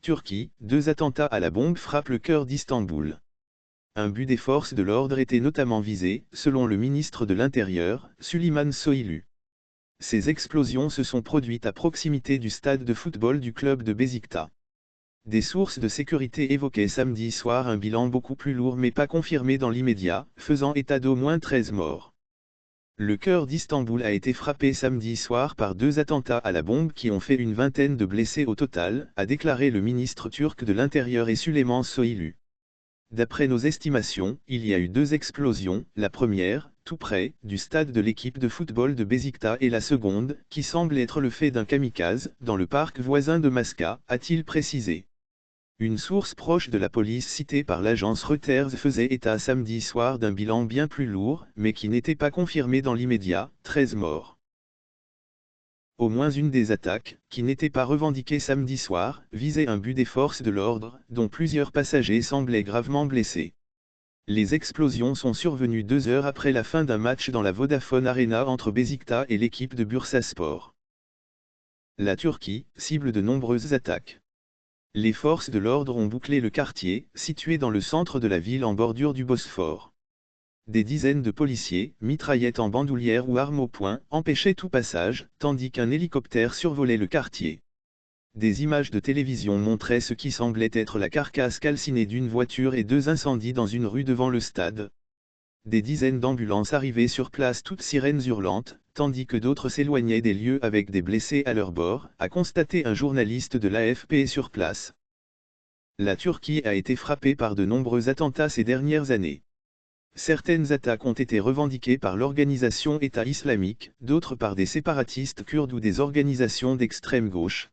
Turquie, 2 attentats à la bombe frappent le cœur d'Istanbul. Un but des forces de l'ordre était notamment visé, selon le ministre de l'Intérieur, Süleyman Soylu. Ces explosions se sont produites à proximité du stade de football du club de Beşiktaş. Des sources de sécurité évoquaient samedi soir un bilan beaucoup plus lourd mais pas confirmé dans l'immédiat, faisant état d'au moins 13 morts. Le cœur d'Istanbul a été frappé samedi soir par 2 attentats à la bombe qui ont fait une vingtaine de blessés au total, a déclaré le ministre turc de l'Intérieur et Süleyman Soylu. D'après nos estimations, il y a eu 2 explosions, la première, tout près, du stade de l'équipe de football de Beşiktaş et la seconde, qui semble être le fait d'un kamikaze, dans le parc voisin de Maska, a-t-il précisé. Une source proche de la police citée par l'agence Reuters faisait état samedi soir d'un bilan bien plus lourd, mais qui n'était pas confirmé dans l'immédiat, 13 morts. Au moins une des attaques, qui n'était pas revendiquée samedi soir, visait un but des forces de l'ordre, dont plusieurs passagers semblaient gravement blessés. Les explosions sont survenues 2 heures après la fin d'un match dans la Vodafone Arena entre Beşiktaş et l'équipe de Bursaspor. La Turquie, cible de nombreuses attaques. Les forces de l'ordre ont bouclé le quartier, situé dans le centre de la ville en bordure du Bosphore. Des dizaines de policiers, mitraillettes en bandoulière ou armes au poing, empêchaient tout passage, tandis qu'un hélicoptère survolait le quartier. Des images de télévision montraient ce qui semblait être la carcasse calcinée d'une voiture et 2 incendies dans une rue devant le stade. Des dizaines d'ambulances arrivaient sur place toutes sirènes hurlantes, tandis que d'autres s'éloignaient des lieux avec des blessés à leur bord, a constaté un journaliste de l'AFP sur place. La Turquie a été frappée par de nombreux attentats ces dernières années. Certaines attaques ont été revendiquées par l'organisation État islamique, d'autres par des séparatistes kurdes ou des organisations d'extrême gauche.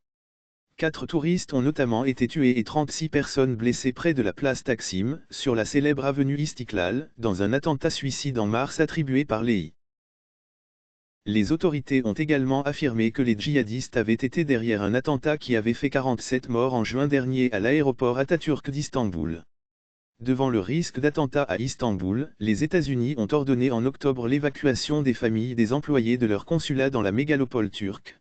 4 touristes ont notamment été tués et 36 personnes blessées près de la place Taksim, sur la célèbre avenue Istiklal, dans un attentat suicide en mars attribué par l'EI. Les autorités ont également affirmé que les djihadistes avaient été derrière un attentat qui avait fait 47 morts en juin dernier à l'aéroport Atatürk d'Istanbul. Devant le risque d'attentat à Istanbul, les États-Unis ont ordonné en octobre l'évacuation des familles des employés de leur consulat dans la mégalopole turque.